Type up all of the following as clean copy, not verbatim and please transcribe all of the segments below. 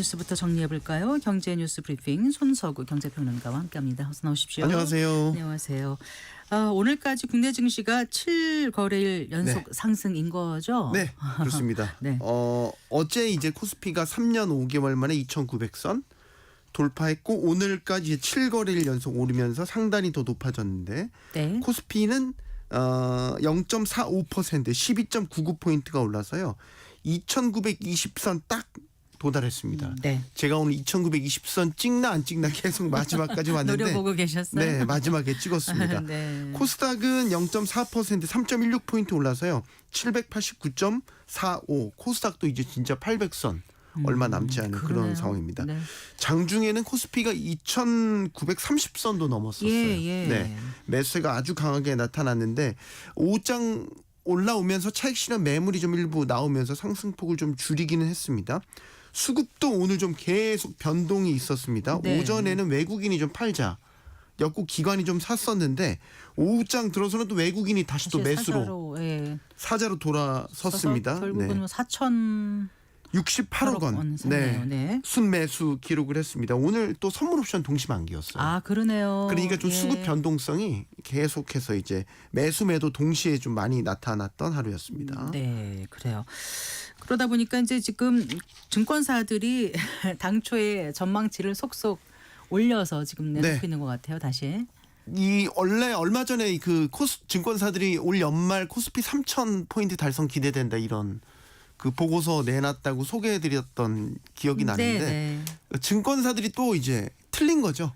뉴스부터 정리해 볼까요? 경제 뉴스 브리핑 손석우 경제평론가와 함께합니다. 어서 나오십시오. 안녕하세요. 안녕하세요. 오늘까지 국내 증시가 7거래일 연속 상승인 거죠? 네, 그렇습니다. 네. 어제 이제 코스피가 3년 5개월 만에 2,900선 돌파했고 오늘까지 7거래일 연속 오르면서 상단이 더 높아졌는데 네. 코스피는 0.45% 12.99포인트가 올라서요. 2,920선 딱 도달했습니다. 네. 제가 오늘 2,920선 찍나 안 찍나 계속 마지막까지 왔는데 노려보고 계셨어요? 네, 마지막에 찍었습니다. 네. 코스닥은 0.4% 3.16포인트 올라서요. 789.45. 코스닥도 이제 진짜 800선 얼마 남지 않은 그러네요. 그런 상황입니다. 네. 장중에는 코스피가 2,930선도 넘었었어요. 예. 네, 매수가 아주 강하게 나타났는데 오후장 올라오면서 차익 실현 매물이 좀 일부 나오면서 상승폭을 좀 줄이기는 했습니다. 수급도 오늘 좀 계속 변동이 있었습니다. 네. 오전에는 외국인이 좀 팔자 였고 기관이 좀 샀었는데 오후장 들어서는 또 외국인이 다시 또 매수로 사자로 돌아섰습니다. 결국은 네. 4,068억 68억 원. 원 샀네요. 네. 순매수 기록을 했습니다. 오늘 또 선물 옵션 동시 만기였어요. 아, 그러네요. 그러니까 좀 예. 수급 변동성이 계속해서 이제 매수 매도 동시에 좀 많이 나타났던 하루였습니다. 네, 그래요. 그러다 보니까 이제 지금 증권사들이 당초에 전망치를 속속 올려서 지금 내놓고 네. 있는 것 같아요. 다시. 이 원래 얼마 전에 그 증권사들이 올 연말 코스피 3,000포인트 달성 기대된다 이런 그 보고서 내놨다고 소개해드렸던 기억이 나는데 증권사들이 또 이제 틀린 거죠.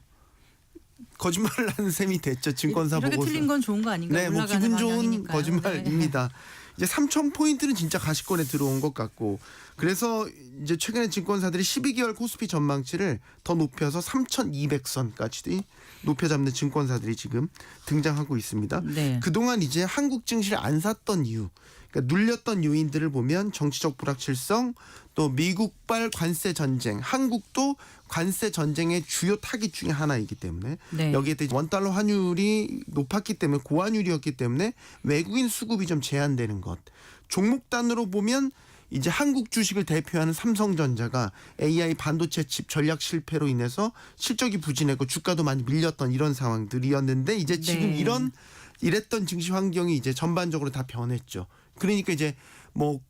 거짓말을 하는 셈이 됐죠. 증권사 이렇게 보고서. 틀린 건 좋은 거 아닌가요? 네, 뭐 올라가는 기분 좋은 방향이니까요. 거짓말입니다. 이제 3,000포인트는 진짜 가시권에 들어온 것 같고 그래서 이제 최근에 증권사들이 12개월 코스피 전망치를 더 높여서 3,200선까지 높여 잡는 증권사들이 지금 등장하고 있습니다. 네. 그동안 이제 한국 증시를 안 샀던 이유, 그러니까 눌렸던 요인들을 보면 정치적 불확실성, 또 미국발 관세 전쟁, 한국도 관세 전쟁의 주요 타깃 중에 하나이기 때문에 네. 여기에 대해 원달러 환율이 높았기 때문에 고환율이었기 때문에 외국인 수급이 좀 제한되는 것. 종목단으로 보면 이제 한국 주식을 대표하는 삼성전자가 AI 반도체 칩 전략 실패로 인해서 실적이 부진했고 주가도 많이 밀렸던 이런 상황들이었는데 이제 지금 네. 이랬던 증시 환경이 이제 전반적으로 다 변했죠. 그러니까 이제 뭐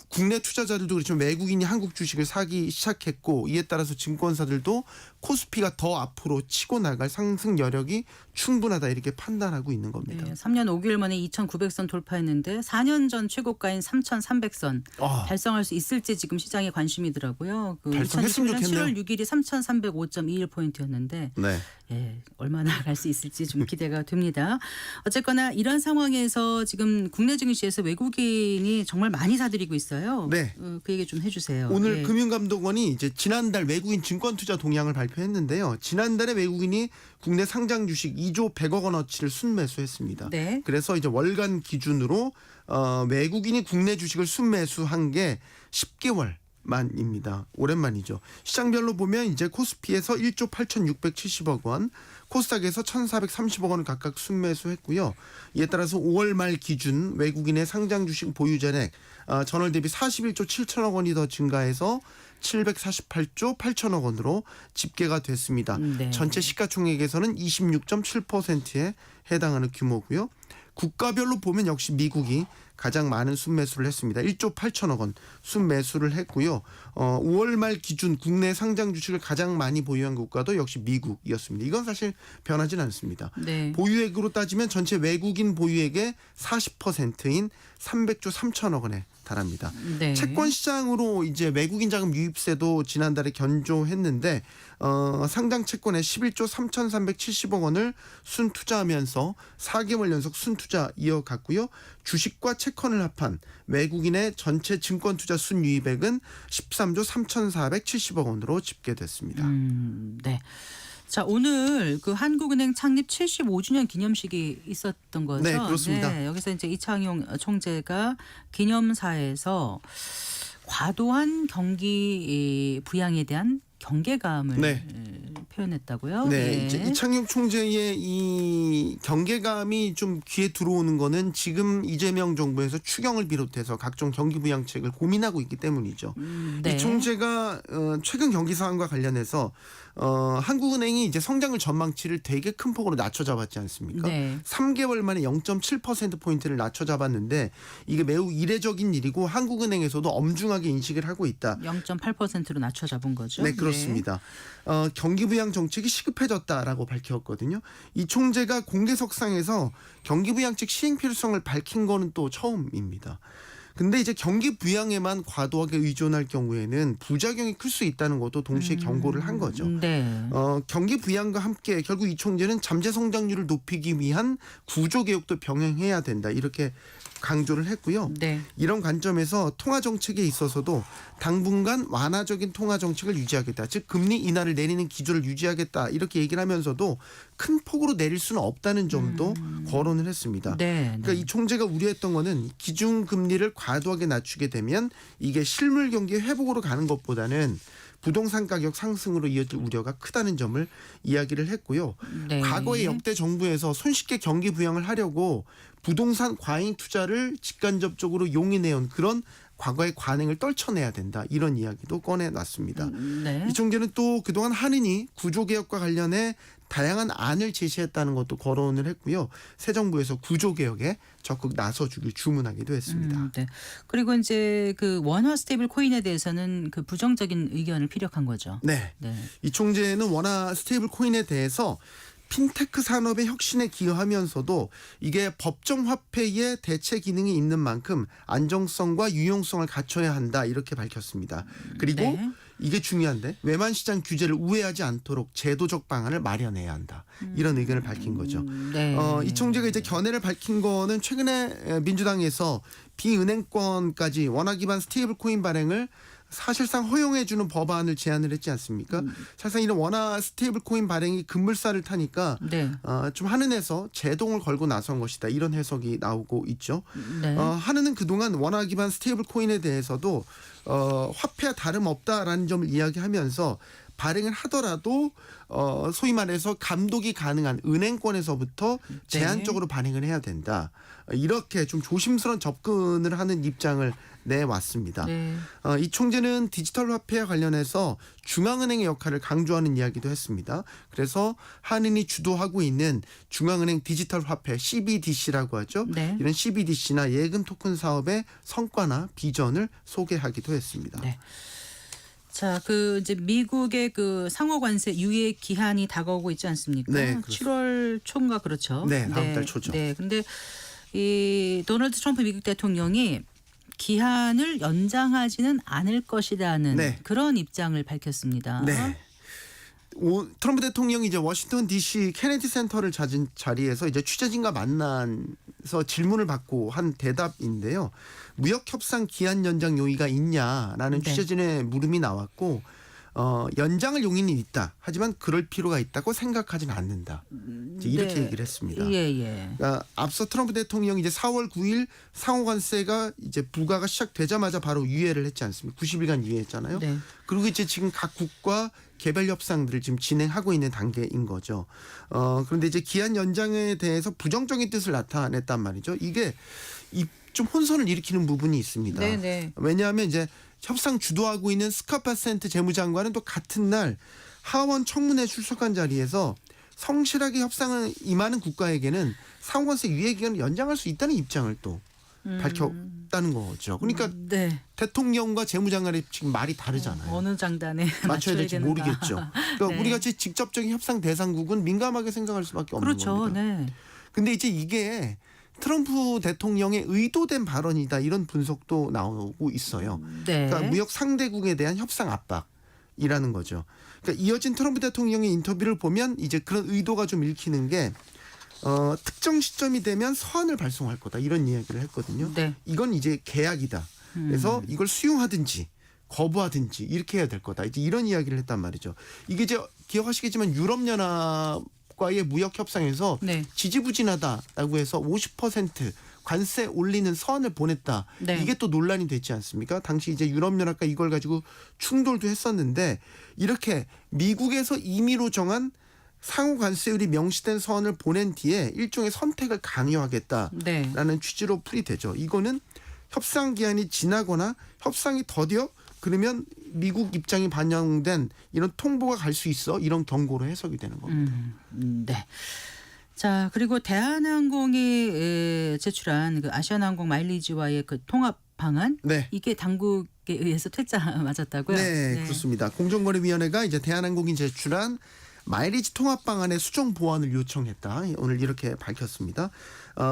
국내 투자자들도 그렇지만 외국인이 한국 주식을 사기 시작했고 이에 따라서 증권사들도 코스피가 더 앞으로 치고 나갈 상승 여력이 충분하다 이렇게 판단하고 있는 겁니다. 네, 3년 5개월 만에 2,900선 돌파했는데 4년 전 최고가인 3,300선 달성할 수 있을지 지금 시장에 관심이더라고요. 그 달성했으면 2020년 좋겠네요. 7월 6일이 3,305.21포인트였는데 네. 예, 얼마나 갈 수 있을지 좀 기대가 됩니다. 어쨌거나 이런 상황에서 지금 국내 증시에서 외국인이 정말 많이 사들이고 있어요. 네. 그 얘기 좀 해주세요. 오늘 예. 금융감독원이 이제 지난달 외국인 증권 투자 동향을 발표했는데요. 지난달에 외국인이 국내 상장 주식 2조 100억 원어치를 순매수했습니다. 네. 그래서 이제 월간 기준으로 외국인이 국내 주식을 순매수한 게 10개월 만입니다. 오랜만이죠. 시장별로 보면 이제 코스피에서 1조 8,670억 원, 코스닥에서 1,430억 원을 각각 순매수했고요. 이에 따라서 5월 말 기준 외국인의 상장 주식 보유잔액 전월 대비 41조 7천억 원이 더 증가해서 748조 8천억 원으로 집계가 됐습니다. 네. 전체 시가총액에서는 26.7%에 해당하는 규모고요. 국가별로 보면 역시 미국이 가장 많은 순매수를 했습니다. 1조 8천억 원 순매수를 했고요. 5월 말 기준 국내 상장 주식을 가장 많이 보유한 국가도 역시 미국이었습니다. 이건 사실 변하진 않습니다. 네. 보유액으로 따지면 전체 외국인 보유액의 40%인 300조 3천억 원에 달합니다. 네. 채권 시장으로 이제 외국인 자금 유입세도 지난달에 견조했는데 상장 채권에 11조 3,370억 원을 순투자하면서 4개월 연속 순투자 이어갔고요. 주식과 채권을 합한 외국인의 전체 증권 투자 순유입액은 13조 3,470억 원으로 집계됐습니다. 네. 자, 오늘 그 한국은행 창립 75주년 기념식이 있었던 거죠. 네, 그렇습니다. 네, 여기서 이제 이창용 총재가 기념사에서 과도한 경기 부양에 대한 경계감을 표현했다고요? 네, 예. 이제 이창용 총재의 이 경계감이 좀 귀에 들어오는 거는 지금 이재명 정부에서 추경을 비롯해서 각종 경기 부양책을 고민하고 있기 때문이죠. 네. 이 총재가 최근 경기 상황과 관련해서 한국은행이 이제 성장률 전망치를 되게 큰 폭으로 낮춰 잡았지 않습니까? 네. 3개월 만에 0.7% 포인트를 낮춰 잡았는데 이게 매우 이례적인 일이고 한국은행에서도 엄중하게 인식을 하고 있다. 0.8%로 낮춰 잡은 거죠. 네, 그렇습니다. 경기 부양 정책이 시급해졌다라고 밝혔거든요. 이 총재가 공개석상에서 경기 부양책 시행 필요성을 밝힌 거는 또 처음입니다. 근데 이제 경기 부양에만 과도하게 의존할 경우에는 부작용이 클 수 있다는 것도 동시에 경고를 한 거죠. 네. 경기 부양과 함께 결국 이 총재는 잠재 성장률을 높이기 위한 구조 개혁도 병행해야 된다. 이렇게 강조를 했고요. 네. 이런 관점에서 통화 정책에 있어서도 당분간 완화적인 통화 정책을 유지하겠다. 즉 금리 인하를 내리는 기조를 유지하겠다. 이렇게 얘기를 하면서도 큰 폭으로 내릴 수는 없다는 점도 거론을 했습니다. 네. 그러니까 이 총재가 우려했던 거는 기준 금리를 과도하게 낮추게 되면 이게 실물 경기 회복으로 가는 것보다는 부동산 가격 상승으로 이어질 우려가 크다는 점을 이야기를 했고요. 네. 과거의 역대 정부에서 손쉽게 경기 부양을 하려고 부동산 과잉 투자를 직간접적으로 용인해온 그런 과거의 관행을 떨쳐내야 된다. 이런 이야기도 꺼내놨습니다. 네. 이 총재는 또 그동안 한은이 구조개혁과 관련해 다양한 안을 제시했다는 것도 거론을 했고요. 새 정부에서 구조개혁에 적극 나서주길 주문하기도 했습니다. 네. 그리고 이제 그 원화 스테이블 코인에 대해서는 그 부정적인 의견을 피력한 거죠. 네. 네. 이 총재는 원화 스테이블 코인에 대해서 핀테크 산업의 혁신에 기여하면서도 이게 법정 화폐의 대체 기능이 있는 만큼 안정성과 유용성을 갖춰야 한다 이렇게 밝혔습니다. 그리고 네. 이게 중요한데 외환 시장 규제를 우회하지 않도록 제도적 방안을 마련해야 한다. 이런 의견을 밝힌 거죠. 네. 이 총재가 이제 견해를 밝힌 거는 최근에 민주당에서 비은행권까지 원화 기반 스테이블 코인 발행을 사실상 허용해주는 법안을 제안을 했지 않습니까? 사실상 이런 원화 스테이블 코인 발행이 급물살을 타니까 네. 좀 한은에서 제동을 걸고 나선 것이다. 이런 해석이 나오고 있죠. 네. 한은은 그동안 원화 기반 스테이블 코인에 대해서도 화폐와 다름없다라는 점을 이야기하면서 발행을 하더라도 소위 말해서 감독이 가능한 은행권에서부터 제한적으로 발행을 해야 된다. 이렇게 좀 조심스러운 접근을 하는 입장을 내왔습니다. 네. 이 총재는 디지털 화폐와 관련해서 중앙은행의 역할을 강조하는 이야기도 했습니다. 그래서 한은이 주도하고 있는 중앙은행 디지털 화폐 CBDC라고 하죠. 네. 이런 CBDC나 예금 토큰 사업의 성과나 비전을 소개하기도 했습니다. 네. 자, 그 이제 미국의 그 상호 관세 유예 기한이 다가오고 있지 않습니까? 네, 그렇습니다. 7월 초인가 그렇죠. 네, 다음 달 초죠. 네. 근데 이 도널드 트럼프 미국 대통령이 기한을 연장하지는 않을 것이라는 네. 그런 입장을 밝혔습니다. 네. 트럼프 대통령이 이제 워싱턴 DC 케네디 센터를 찾은 자리에서 이제 취재진과 만나서 질문을 받고 한 대답인데요. 무역 협상 기한 연장 용의가 있냐라는 네. 취재진의 물음이 나왔고 연장을 용인이 있다. 하지만 그럴 필요가 있다고 생각하지는 않는다. 이제 이렇게 네. 얘기를 했습니다. 예. 그러니까 앞서 트럼프 대통령이 이제 4월 9일 상호관세가 이제 부과가 시작되자마자 바로 유예를 했지 않습니까? 90일간 유예했잖아요. 네. 그리고 이제 지금 각 국가 개별 협상들을 지금 진행하고 있는 단계인 거죠. 그런데 이제 기한 연장에 대해서 부정적인 뜻을 나타냈단 말이죠. 이게 좀 혼선을 일으키는 부분이 있습니다. 네. 왜냐하면 이제 협상 주도하고 있는 스카파 센트 재무장관은 또 같은 날 하원 청문회 출석한 자리에서 성실하게 협상을 임하는 국가에게는 상호관세 유예 기간을 연장할 수 있다는 입장을 또 밝혔다는 거죠. 그러니까 네. 대통령과 재무장관의 지금 말이 다르잖아요. 어느 장단에 맞춰야 될지 되는가. 모르겠죠. 그러니까 네. 우리 같이 직접적인 협상 대상국은 민감하게 생각할 수밖에 없는 그렇죠. 겁니다. 네. 근데 이제 이게 트럼프 대통령의 의도된 발언이다 이런 분석도 나오고 있어요. 네. 그러니까 무역 상대국에 대한 협상 압박이라는 거죠. 그러니까 이어진 트럼프 대통령의 인터뷰를 보면 이제 그런 의도가 좀 읽히는 게 특정 시점이 되면 서한을 발송할 거다 이런 이야기를 했거든요. 네. 이건 이제 계약이다. 그래서 이걸 수용하든지 거부하든지 이렇게 해야 될 거다. 이제 이런 이야기를 했단 말이죠. 이게 이제 기억하시겠지만 유럽연합과의 무역 협상에서 네. 지지부진하다라고 해서 50% 관세 올리는 서한을 보냈다. 네. 이게 또 논란이 됐지 않습니까? 당시 이제 유럽연합과 이걸 가지고 충돌도 했었는데 이렇게 미국에서 임의로 정한 상호 관세율이 명시된 서한을 보낸 뒤에 일종의 선택을 강요하겠다라는 네. 취지로 풀이되죠. 이거는 협상 기한이 지나거나 협상이 더뎌 그러면 미국 입장이 반영된 이런 통보가 갈 수 있어 이런 경고로 해석이 되는 겁니다. 네. 자, 그리고 대한항공이 제출한 그 아시아나항공 마일리지와의 그 통합 방안 네. 이게 당국에 의해서 퇴짜 맞았다고요? 네, 그렇습니다. 공정거래위원회가 이제 대한항공이 제출한 마일리지 통합 방안의 수정 보완을 요청했다. 오늘 이렇게 밝혔습니다.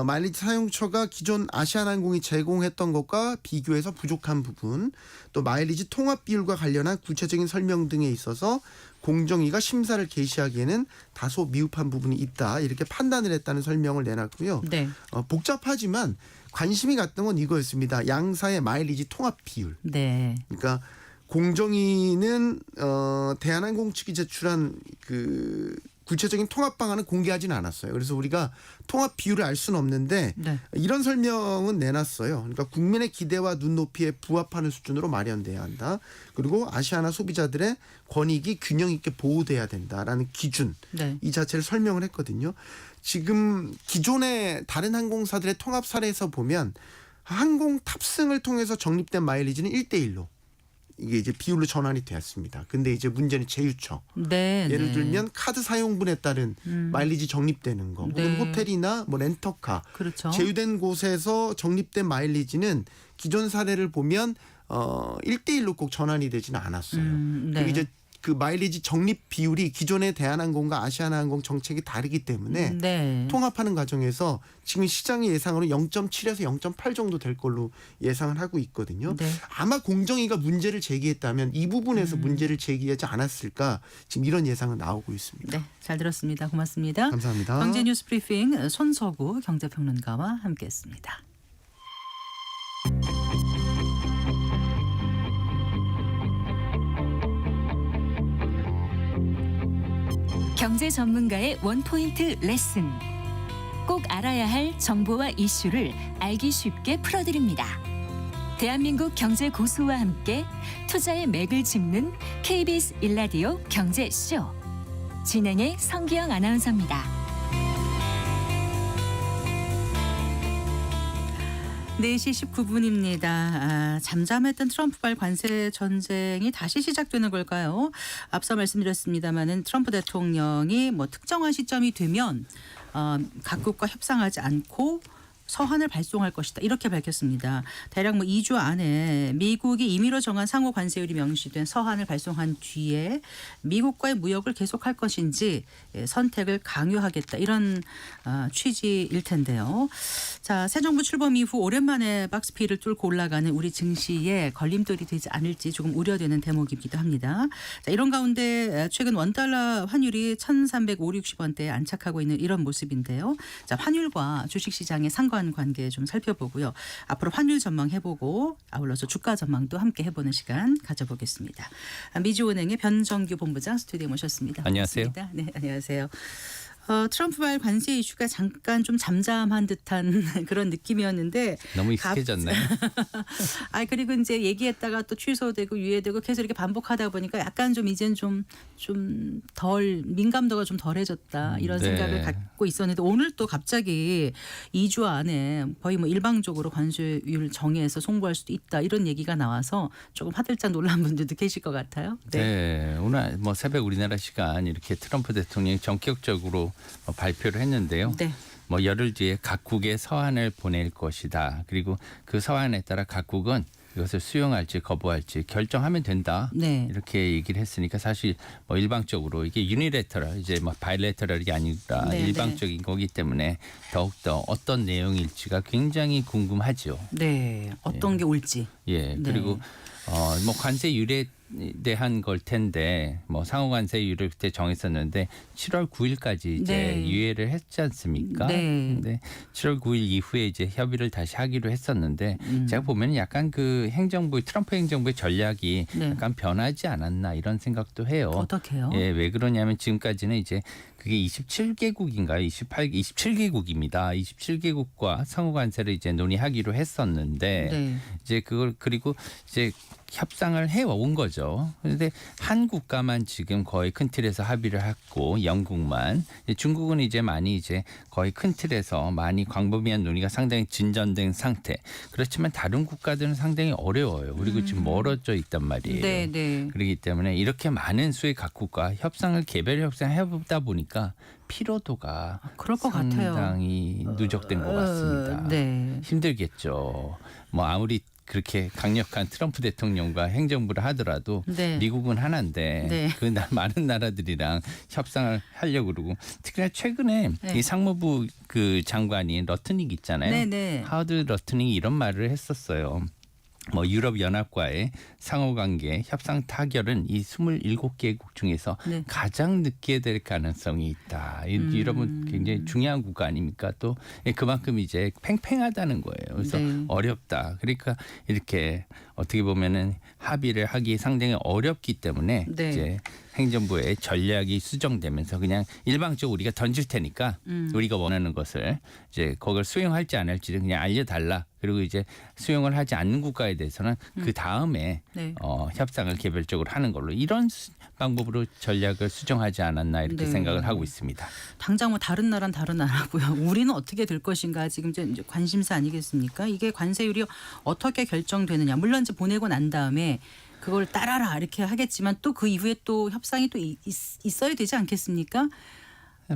마일리지 사용처가 기존 아시아나항공이 제공했던 것과 비교해서 부족한 부분, 또 마일리지 통합 비율과 관련한 구체적인 설명 등에 있어서 공정위가 심사를 개시하기에는 다소 미흡한 부분이 있다. 이렇게 판단을 했다는 설명을 내놨고요. 네. 복잡하지만 관심이 갔던 건 이거였습니다. 양사의 마일리지 통합 비율. 네. 그러니까 공정위는 대한항공 측이 제출한 그 구체적인 통합 방안은 공개하지는 않았어요. 그래서 우리가 통합 비율을 알 수는 없는데 네. 이런 설명은 내놨어요. 그러니까 국민의 기대와 눈높이에 부합하는 수준으로 마련돼야 한다. 그리고 아시아나 소비자들의 권익이 균형 있게 보호돼야 된다라는 기준 네. 이 자체를 설명을 했거든요. 지금 기존의 다른 항공사들의 통합 사례에서 보면 항공 탑승을 통해서 적립된 마일리지는 1대1로 이게 이제 비율로 전환이 되었습니다. 근데 이제 문제는 제휴처. 네. 예를 네. 들면 카드 사용분에 따른 마일리지 적립되는 거, 혹은 네. 호텔이나 뭐 렌터카, 그렇죠. 제휴된 곳에서 적립된 마일리지는 기존 사례를 보면 1대1로 꼭 전환이 되지는 않았어요. 네. 그리고 이제 그 마일리지 적립 비율이 기존의 대한항공과 아시아나항공 정책이 다르기 때문에 네. 통합하는 과정에서 지금 시장의 예상으로 0.7에서 0.8 정도 될 걸로 예상을 하고 있거든요. 네. 아마 공정위가 문제를 제기했다면 이 부분에서 문제를 제기하지 않았을까 지금 이런 예상은 나오고 있습니다. 네. 잘 들었습니다. 고맙습니다. 감사합니다. 경제 뉴스 브리핑 손석우 경제평론가와 함께했습니다. 경제 전문가의 원포인트 레슨. 꼭 알아야 할 정보와 이슈를 알기 쉽게 풀어드립니다. 대한민국 경제 고수와 함께 투자의 맥을 짚는 KBS 1라디오 경제쇼. 진행의 성기영 아나운서입니다. 4시 19분입니다. 잠잠했던 트럼프발 관세 전쟁이 다시 시작되는 걸까요? 앞서 말씀드렸습니다마는 트럼프 대통령이 뭐 특정한 시점이 되면 각국과 협상하지 않고 서한을 발송할 것이다. 이렇게 밝혔습니다. 대략 뭐 2주 안에 미국이 임의로 정한 상호 관세율이 명시된 서한을 발송한 뒤에 미국과의 무역을 계속할 것인지 선택을 강요하겠다. 이런 취지일 텐데요. 자, 새 정부 출범 이후 오랜만에 박스피를 뚫고 올라가는 우리 증시에 걸림돌이 되지 않을지 조금 우려되는 대목이기도 합니다. 자, 이런 가운데 최근 원달러 환율이 1,350원대에 안착하고 있는 이런 모습인데요. 자, 환율과 주식시장의 관계 좀 살펴보고요. 앞으로 환율 전망 해보고 아울러서 주가 전망도 함께 해보는 시간 가져보겠습니다. 미주은행의 변정규 본부장 스튜디오에 모셨습니다. 안녕하세요. 반갑습니다. 네, 안녕하세요. 트럼프발 관세 이슈가 잠깐 좀 잠잠한 듯한 그런 느낌이었는데 너무 익숙해졌나요? 그리고 이제 얘기했다가 또 취소되고 유예되고 계속 이렇게 반복하다 보니까 약간 좀 이젠 좀 덜 민감도가 좀 덜해졌다 이런 네. 생각을 갖고 있었는데 오늘 또 갑자기 2주 안에 거의 뭐 일방적으로 관세율 정해서 송부할 수도 있다 이런 얘기가 나와서 조금 화들짝 놀란 분들도 계실 것 같아요. 네. 오늘 뭐 새벽 우리나라 시간 이렇게 트럼프 대통령이 전격적으로 발표를 했는데요. 네. 뭐 열흘 뒤에 각국에 서한을 보낼 것이다. 그리고 그 서한에 따라 각국은 이것을 수용할지 거부할지 결정하면 된다. 네. 이렇게 얘기를 했으니까 사실 뭐 일방적으로 이게 유니레터럴 이제 뭐 바이레터럴이 아니라 네, 일방적인 거기 때문에 더욱더 어떤 내용일지가 굉장히 궁금하죠. 네. 어떤 게 올지. 예. 그리고 뭐 관세율에 대한 걸 텐데 뭐 상호 관세율을 그때 정했었는데 7월 9일까지 이제 네. 유예를 했지 않습니까? 네. 근데 7월 9일 이후에 이제 협의를 다시 하기로 했었는데 제가 보면 약간 그 행정부 트럼프 행정부의 전략이 네. 약간 변하지 않았나 이런 생각도 해요. 어떻게요? 예, 왜 그러냐면 지금까지는 이제 그게 27개국인가요? 27개국입니다. 27개국과 상호 관세를 이제 논의하기로 했었는데 네. 이제 그걸 그리고 이제 협상을 해온 거죠. 그런데 한 국가만 지금 거의 큰 틀에서 합의를 했고 영국만 중국은 이제 많이 이제 거의 큰 틀에서 많이 광범위한 논의가 상당히 진전된 상태. 그렇지만 다른 국가들은 상당히 어려워요. 그리고 지금 멀어져 있단 말이에요. 네, 네. 그렇기 때문에 이렇게 많은 수의 각국과 협상을 개별 협상해보다 보니까 피로도가 그럴 것 같아요. 상당히 누적된 것 같습니다. 네. 힘들겠죠. 뭐 아무리 그렇게 강력한 트럼프 대통령과 행정부를 하더라도 네. 미국은 하나인데 네. 그 많은 나라들이랑 협상을 하려고 그러고 특히나 최근에 네. 이 상무부 그 장관이 러트닉 있잖아요. 네, 네. 하워드 러트닉이 이런 말을 했었어요. 뭐 유럽 연합과의 상호관계 협상 타결은 이 27개국 중에서 네. 가장 늦게 될 가능성이 있다. 유럽은 굉장히 중요한 국가 아닙니까? 또 그만큼 이제 팽팽하다는 거예요. 그래서 네. 어렵다. 그러니까 이렇게 어떻게 보면은 합의를 하기 상당히 어렵기 때문에 네. 이제 행정부의 전략이 수정되면서 그냥 일방적으로 우리가 던질 테니까 우리가 원하는 것을 이제 그걸 수용할지 안 할지를 그냥 알려달라. 그리고 이제 수용을 하지 않는 국가에 대해서는 그 다음에 네. 협상을 개별적으로 하는 걸로 이런 방법으로 전략을 수정하지 않았나 이렇게 네. 생각을 하고 있습니다. 당장 뭐 다른 나라는 다른 나라고요. 우리는 어떻게 될 것인가 지금 이제 관심사 아니겠습니까? 이게 관세율이 어떻게 결정되느냐. 물론 이제 보내고 난 다음에 그걸 따라라 이렇게 하겠지만 또 그 이후에 또 협상이 또 있어야 되지 않겠습니까?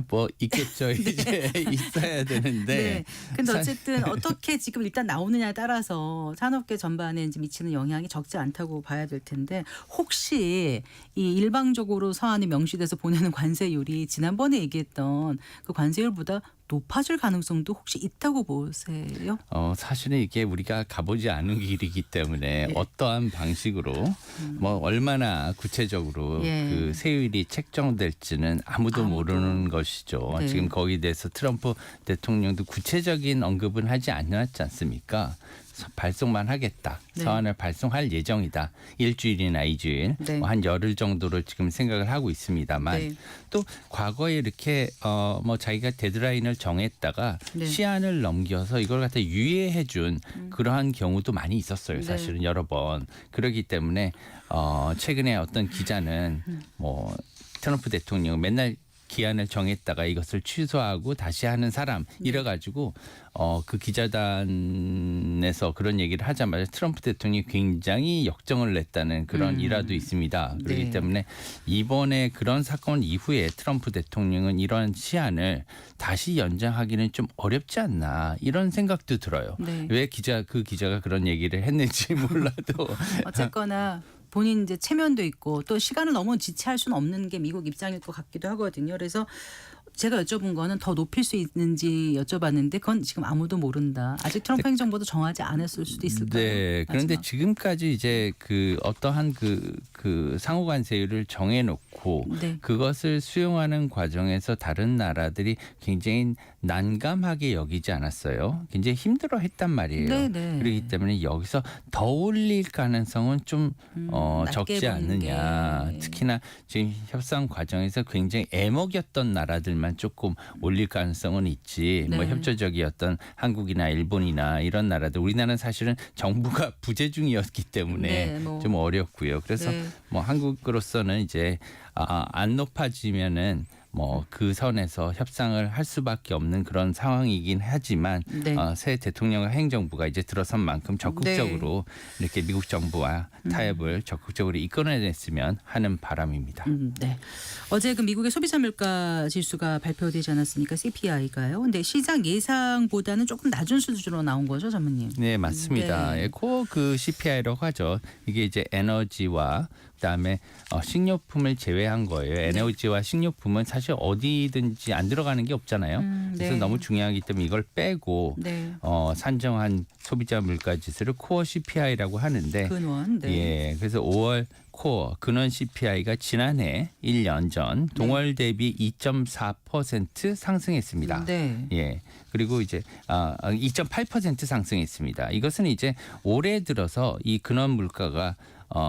뭐 있겠죠. 이제 있어야 되는데. 네. 근데 어쨌든 어떻게 지금 일단 나오느냐에 따라서 산업계 전반에 이제 미치는 영향이 적지 않다고 봐야 될 텐데 혹시 이 일방적으로 서한이 명시돼서 보내는 관세율이 지난번에 얘기했던 그 관세율보다 높아질 가능성도 혹시 있다고 보세요? 사실은 이게 우리가 가보지 않은 길이기 때문에 네. 어떠한 방식으로 뭐 얼마나 구체적으로 예. 그 세율이 책정될지는 아무도 모르는 것이죠. 네. 지금 거기에 대해서 트럼프 대통령도 구체적인 언급은 하지 않았지 않습니까? 발송만 하겠다. 네. 서한을 발송할 예정이다. 일주일이나 2주일, 네. 뭐 한 열흘 정도로 지금 생각을 하고 있습니다만 네. 또 과거에 이렇게 뭐 자기가 데드라인을 정했다가 네. 시한을 넘겨서 이걸 갖다 유예해 준 그러한 경우도 많이 있었어요. 네. 사실은 여러 번. 그렇기 때문에 최근에 어떤 기자는 뭐 트럼프 대통령 맨날 기한을 정했다가 이것을 취소하고 다시 하는 사람 이래가지고 그 기자단에서 그런 얘기를 하자마자 트럼프 대통령이 굉장히 역정을 냈다는 그런 일화도 있습니다. 그렇기 네. 때문에 이번에 그런 사건 이후에 트럼프 대통령은 이런 시한을 다시 연장하기는 좀 어렵지 않나 이런 생각도 들어요. 네. 왜 그 기자가 그런 얘기를 했는지 몰라도 어쨌거나 본인 이제 체면도 있고 또 시간을 너무 지체할 수는 없는 게 미국 입장일 것 같기도 하거든요. 그래서 제가 여쭤본 거는 더 높일 수 있는지 여쭤봤는데 그건 지금 아무도 모른다. 아직 트럼프 행정부도 정하지 않았을 수도 있을까요? 네. 그런데 마지막. 지금까지 이제 그 어떠한 그 상호 관세율을 정해놓고 네. 그것을 수용하는 과정에서 다른 나라들이 굉장히 난감하게 여기지 않았어요. 굉장히 힘들어했단 말이에요. 네, 네. 그렇기 때문에 여기서 더 올릴 가능성은 좀 낮게 적지 보는 않느냐. 게. 특히나 지금 협상 과정에서 굉장히 애먹였던 나라들만 조금 올릴 가능성은 있지. 뭐 네. 협조적이었던 한국이나 일본이나 이런 나라들. 우리나라는 사실은 정부가 부재중이었기 때문에 네, 뭐. 좀 어렵고요. 그래서 네. 뭐 한국으로서는 이제 안 높아지면은 뭐 그 선에서 협상을 할 수밖에 없는 그런 상황이긴 하지만 네. 새 대통령과 행정부가 이제 들어선 만큼 적극적으로 이렇게 미국 정부와 타협을 적극적으로 이끌어냈으면 하는 바람입니다. 네. 어제 그 미국의 소비자 물가 지수가 발표되지 않았습니까? CPI가요. 근데 시장 예상보다는 조금 낮은 수준으로 나온 거죠, 전무님? 네, 맞습니다. 네. 그 CPI라고 하죠. 이게 이제 에너지와 그다음에 식료품을 제외한 거예요. 에너지와 식료품은 사실 어디든지 안 들어가는 게 없잖아요. 그래서 네. 너무 중요하기 때문에 이걸 빼고 네. 산정한 소비자 물가 지수를 코어 CPI라고 하는데 근원. 네. 예, 그래서 5월 코어 근원 CPI가 지난해 1년 전 동월 대비 2.4% 상승했습니다. 네. 예. 그리고 이제 2.8% 상승했습니다. 이것은 이제 올해 들어서 이 근원 물가가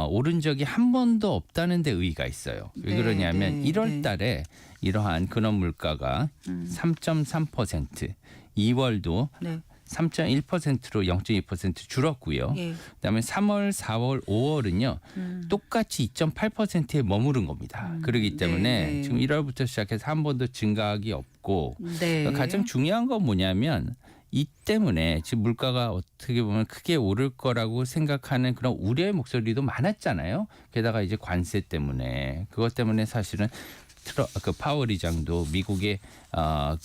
오른 적이 한 번도 없다는 데 의의가 있어요. 왜 네, 그러냐면 네, 1월 달에 이러한 근원 물가가 3.3%, 2월도 네. 3.1%로 0.2% 줄었고요. 예. 그다음에 3월, 4월, 5월은요. 똑같이 2.8%에 머무른 겁니다. 그렇기 때문에 네. 지금 1월부터 시작해서 한 번도 증가하기 없고 네. 가장 중요한 건 뭐냐면 이 때문에 지금 물가가 어떻게 보면 크게 오를 거라고 생각하는 그런 우려의 목소리도 많았잖아요. 게다가 이제 관세 때문에 그것 때문에 사실은 파월 의장도 미국의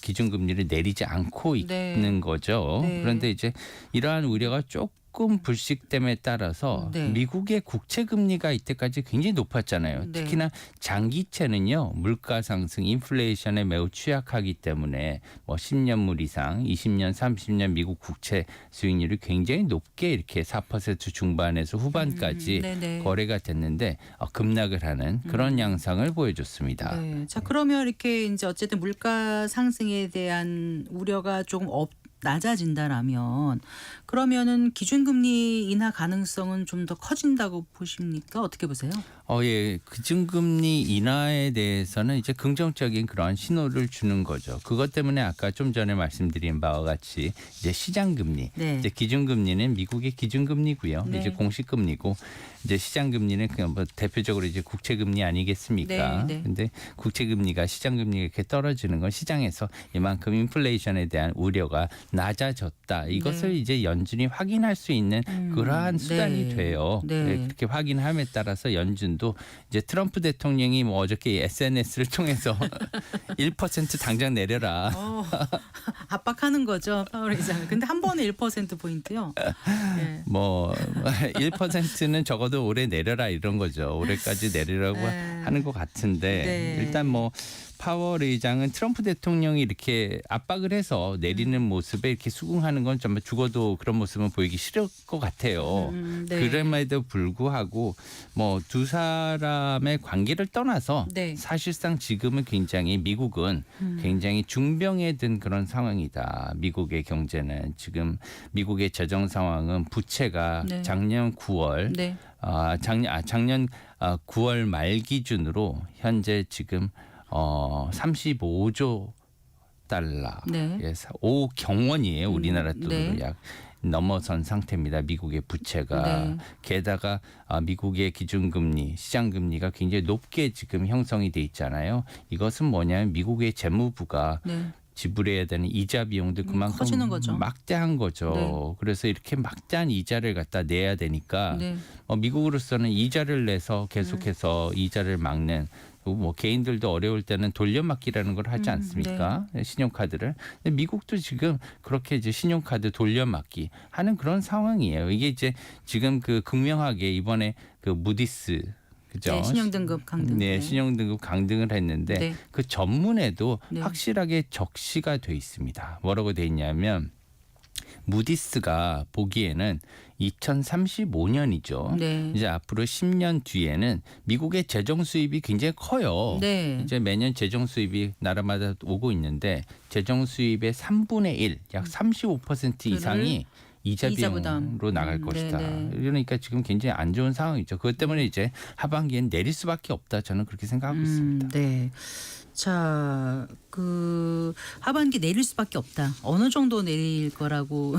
기준금리를 내리지 않고 네. 있는 거죠. 네. 그런데 이제 이러한 우려가 조금 불식됨에 따라서 네. 미국의 국채 금리가 이때까지 굉장히 높았잖아요. 네. 특히나 장기채는요 물가 상승, 인플레이션에 매우 취약하기 때문에 뭐 10년물 이상, 20년, 30년 미국 국채 수익률이 굉장히 높게 이렇게 4% 중반에서 후반까지 네네. 거래가 됐는데 급락을 하는 그런 양상을 보여줬습니다. 네. 자, 그러면 이렇게 이제 어쨌든 물가 상승에 대한 우려가 조금 낮아진다라면 그러면은 기준금리 인하 가능성은 좀 더 커진다고 보십니까? 어떻게 보세요? 예. 기준금리 인하에 대해서는 이제 긍정적인 그런 신호를 주는 거죠. 그것 때문에 아까 좀 전에 말씀드린 바와 같이 이제 시장금리, 네. 이제 기준금리는 미국의 기준금리고요. 네. 이제 공식금리고 이제 시장금리는 그냥 뭐 대표적으로 이제 국채금리 아니겠습니까? 네, 네. 근데 국채금리가 시장금리가 이렇게 떨어지는 건 시장에서 이만큼 인플레이션에 대한 우려가 낮아졌다. 이것을 네. 이제 연준이 확인할 수 있는 그러한 수단이 네. 돼요. 네. 그렇게 확인함에 따라서 연준도 이제 트럼프 대통령이 뭐 어저께 SNS를 통해서 1% 당장 내려라. 압박하는 거죠, 파월 의장을. 근데 한 번에 1%포인트요. 네. 뭐 1%는 적어도 올해 내려라 이런 거죠. 올해까지 내리라고 네. 하는 것 같은데 네. 일단 뭐 파월 의장은 트럼프 대통령이 이렇게 압박을 해서 내리는 모습에 이렇게 수긍하는 건 정말 죽어도 그런 모습은 보이기 싫을 것 같아요. 네. 그럼에도 불구하고 뭐 두 사람의 관계를 떠나서 네. 사실상 지금은 굉장히 미국은 굉장히 중병에 든 그런 상황이다. 미국의 경제는 지금 미국의 재정 상황은 부채가 네. 작년 9월 네. 작년 9월 말 기준으로 현재 지금 35조 달러, 네. 5경원이에요. 우리나라 돈으로 네. 약 넘어선 상태입니다. 미국의 부채가. 네. 게다가 미국의 기준금리, 시장금리가 굉장히 높게 지금 형성이 돼 있잖아요. 이것은 뭐냐면 미국의 재무부가 네. 지불해야 되는 이자 비용도 그만큼 커지는 거죠. 막대한 거죠. 네. 그래서 이렇게 막대한 이자를 갖다 내야 되니까 네. 미국으로서는 이자를 내서 계속해서 이자를 막는 뭐 개인들도 어려울 때는 돌려막기라는 걸 하지 않습니까? 신용카드를. 근데 미국도 지금 그렇게 이제 신용카드 돌려막기 하는 그런 상황이에요. 이게 이제 지금 그 극명하게 이번에 그 무디스 그죠? 네, 신용등급 강등. 네, 신용등급 강등을 했는데 네. 그 전문에도 네. 확실하게 적시가 돼 있습니다. 뭐라고 돼 있냐면 무디스가 보기에는 2035년이죠. 네. 이제 앞으로 10년 뒤에는 미국의 재정 수입이 굉장히 커요. 네. 이제 매년 재정 수입이 나라마다 오고 있는데 재정 수입의 3분의 1, 약 35% 이상이 이자 이자 부담. 비용으로 나갈 것이다. 네네. 그러니까 지금 굉장히 안 좋은 상황이죠. 그것 때문에 이제 하반기엔 내릴 수밖에 없다. 저는 그렇게 생각하고 있습니다. 네. 자, 그 하반기 내릴 수밖에 없다. 어느 정도 내릴 거라고